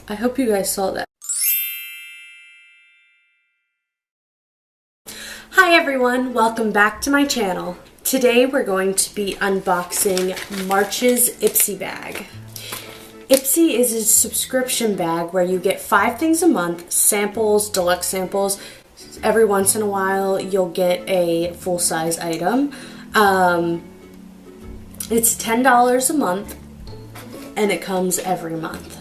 I hope you guys saw that. Hi everyone, welcome back to my channel. Today we're going to be unboxing March's Ipsy Bag. Ipsy is a subscription bag where you get 5 things a month, samples, deluxe samples. Every once in a while you'll get a full-size item. It's $10 a month and it comes every month.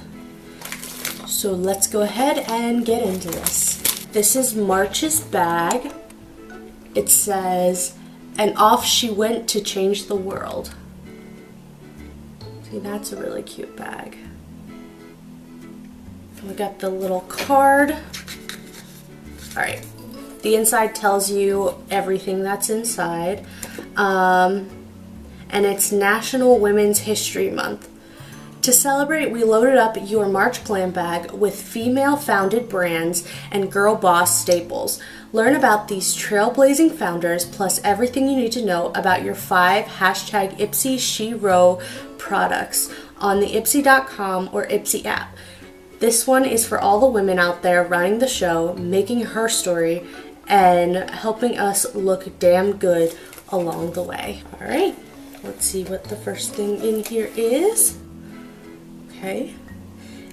So let's go ahead and get into this. This is March's bag. It says, "And off she went to change the world." See, that's a really cute bag. We got the little card. Alright, the inside tells you everything that's inside. And it's National Women's History Month. To celebrate, we loaded up your March Glam bag with female-founded brands and girl boss staples. Learn about these trailblazing founders, plus everything you need to know about your 5 #IpsySheRo products on the Ipsy.com or Ipsy app. This one is for all the women out there running the show, making her story, and helping us look damn good along the way. Alright, let's see what the first thing in here is. Okay,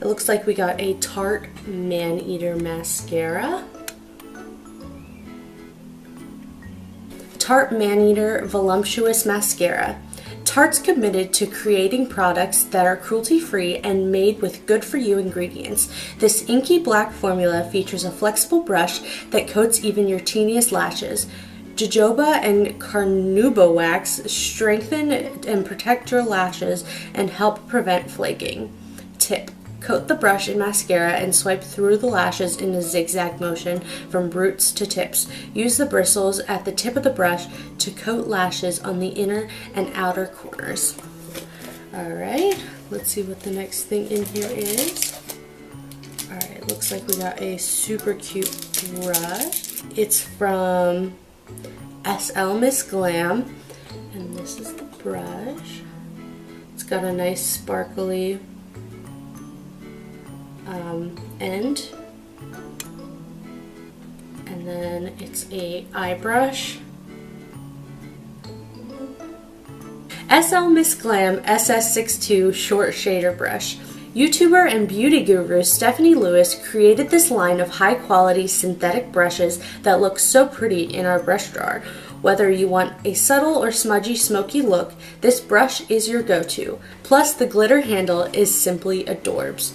it looks like we got a Tarte Man-Eater mascara. Tarte Man-Eater Voluptuous Mascara. Tarte's committed to creating products that are cruelty-free and made with good-for-you ingredients. This inky black formula features a flexible brush that coats even your teeniest lashes. Jojoba and carnauba wax strengthen and protect your lashes and help prevent flaking. Tip: coat the brush in mascara and swipe through the lashes in a zigzag motion from roots to tips. Use the bristles at the tip of the brush to coat lashes on the inner and outer corners. Alright, let's see what the next thing in here is. Alright, looks like we got a super cute brush. It's from SL Miss Glam, and this is the brush. It's got a nice sparkly end, and then it's a eye brush. SL Miss Glam SS62 Short Shader Brush. YouTuber and beauty guru Stephanie Lewis created this line of high-quality synthetic brushes that look so pretty in our brush drawer. Whether you want a subtle or smudgy, smoky look, this brush is your go-to. Plus, the glitter handle is simply adorbs.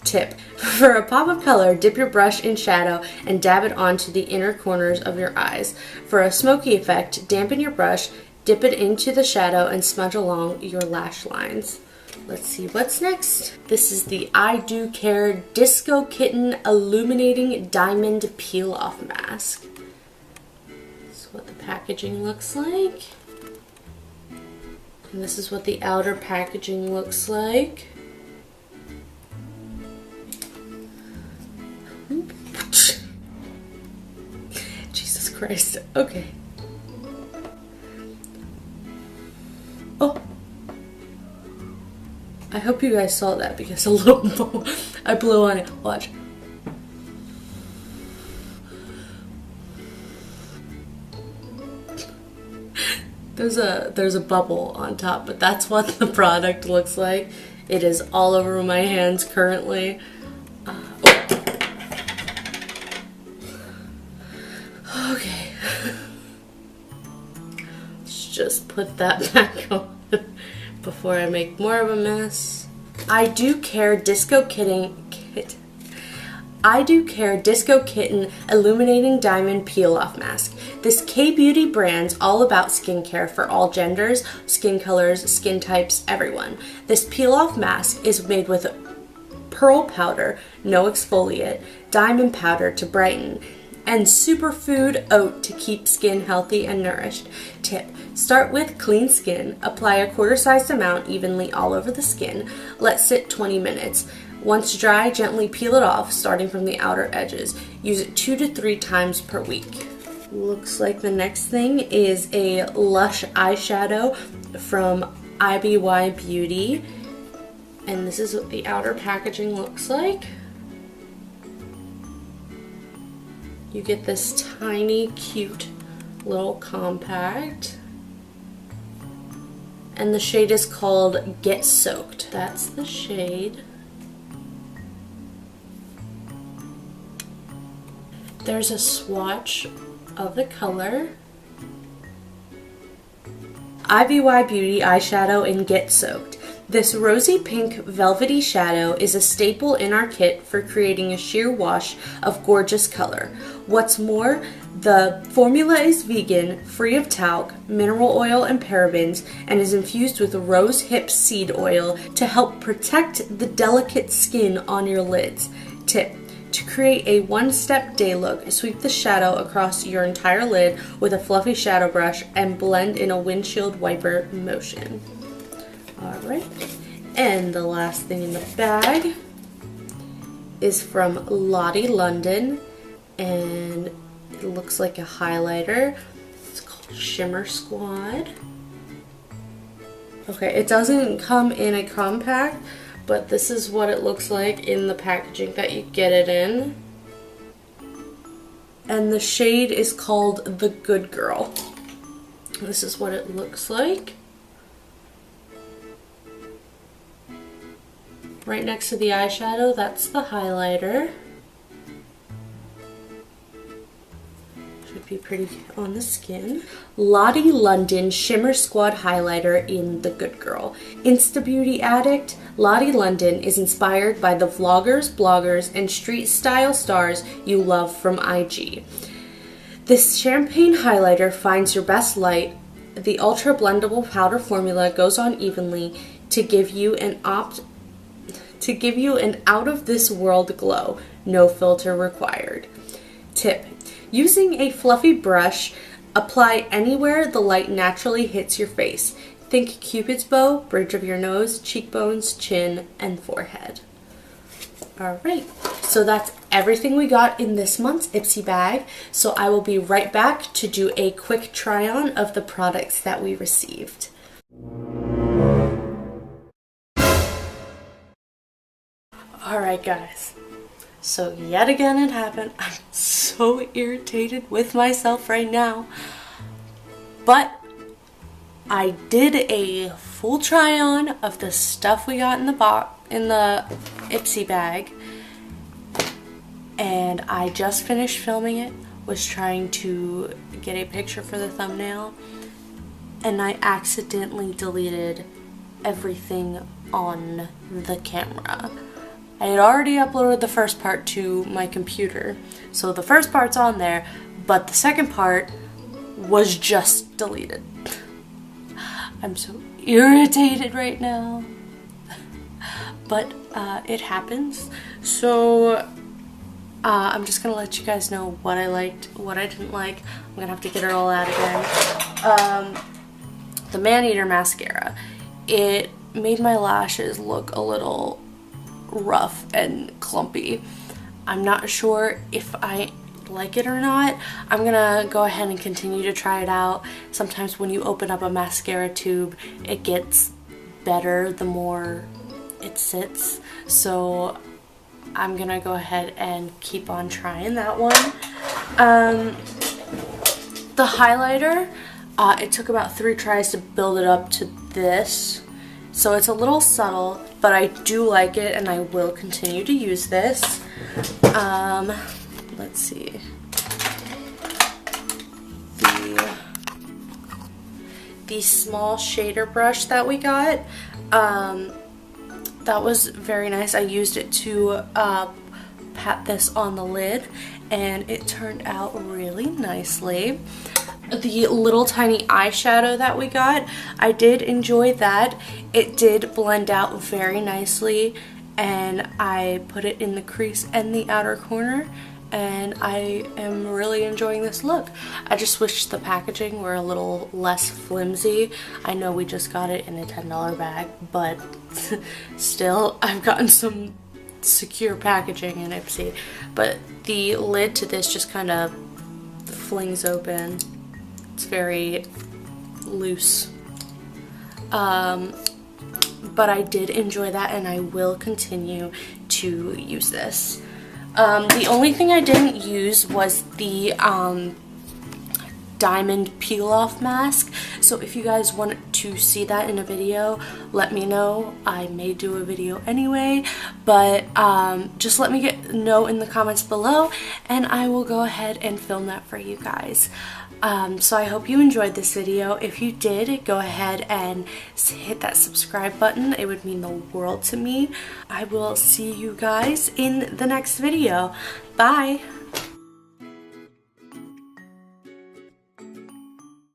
Tip: for a pop of color, dip your brush in shadow and dab it onto the inner corners of your eyes. For a smoky effect, dampen your brush, dip it into the shadow, and smudge along your lash lines. Let's see what's next. This is the I Do Care Disco Kitten Illuminating Diamond Peel-Off Mask. This is what the packaging looks like. And this is what the outer packaging looks like. Jesus Christ. Okay. Oh. I hope you guys saw that because a little I blew on it. Watch. There's a bubble on top, but that's what the product looks like. It is all over my hands currently. Okay. Let's just put that back on before I make more of a mess. I Do Care Disco Kitten Illuminating Diamond Peel-Off Mask. This K-Beauty brand's all about skincare for all genders, skin colors, skin types, everyone. This peel-off mask is made with pearl powder, no exfoliate, diamond powder to brighten, and superfood oat to keep skin healthy and nourished. Tip: start with clean skin, apply a quarter-sized amount evenly all over the skin, let sit 20 minutes. Once dry, gently peel it off, starting from the outer edges. Use it 2 to 3 times per week. Looks like the next thing is a Lush eyeshadow from Ivory Beauty. And this is what the outer packaging looks like. You get this tiny, cute little compact. And the shade is called Get Soaked. That's the shade. There's a swatch of the color. Ivy Beauty eyeshadow in Get Soaked. This rosy pink velvety shadow is a staple in our kit for creating a sheer wash of gorgeous color. What's more, the formula is vegan, free of talc, mineral oil, and parabens, and is infused with rose hip seed oil to help protect the delicate skin on your lids. Tip: to create a one-step day look, sweep the shadow across your entire lid with a fluffy shadow brush and blend in a windshield wiper motion. Alright, and the last thing in the bag is from Lottie London, and it looks like a highlighter. It's called Shimmer Squad. Okay, it doesn't come in a compact, but this is what it looks like in the packaging that you get it in. And the shade is called The Good Girl. This is what it looks like. Right next to the eyeshadow, that's the highlighter. Should be pretty on the skin. Lottie London Shimmer Squad Highlighter in The Good Girl. Insta Beauty Addict, Lottie London is inspired by the vloggers, bloggers, and street style stars you love from IG. This champagne highlighter finds your best light. The ultra blendable powder formula goes on evenly to give you an out of this world glow. No filter required. Tip: using a fluffy brush, apply anywhere the light naturally hits your face. Think Cupid's bow, bridge of your nose, cheekbones, chin, and forehead. Alright, so that's everything we got in this month's Ipsy bag. So I will be right back to do a quick try on of the products that we received. Alright guys, so yet again it happened. I'm so irritated with myself right now, but I did a full try on of the stuff we got in the Ipsy bag, and I just finished filming it, was trying to get a picture for the thumbnail, and I accidentally deleted everything on the camera. I had already uploaded the first part to my computer, so the first part's on there, but the second part was just deleted. I'm so irritated right now, but it happens. So I'm just gonna let you guys know what I liked, what I didn't like. I'm gonna have to get it all out again. The Man-Eater mascara, it made my lashes look a little rough and clumpy. I'm not sure if I like it or not. I'm gonna go ahead and continue to try it out. Sometimes when you open up a mascara tube, it gets better the more it sits. So I'm gonna go ahead and keep on trying that one. The highlighter, it took about 3 tries to build it up to this. So it's a little subtle, but I do like it and I will continue to use this. Let's see. The small shader brush that we got, that was very nice. I used it to pat this on the lid and it turned out really nicely. The little tiny eyeshadow that we got, I did enjoy that. It did blend out very nicely, and I put it in the crease and the outer corner, and I am really enjoying this look. I just wish the packaging were a little less flimsy. I know we just got it in a $10 bag, but still, I've gotten some secure packaging in Ipsy. But the lid to this just kind of flings open. It's very loose. but I did enjoy that and I will continue to use this. The only thing I didn't use was the diamond peel off mask, so if you guys want to see that in a video, let me know. I may do a video anyway, but just let me know in the comments below and I will go ahead and film that for you guys. So I hope you enjoyed this video. If you did, go ahead and hit that subscribe button. It would mean the world to me. I will see you guys in the next video. Bye!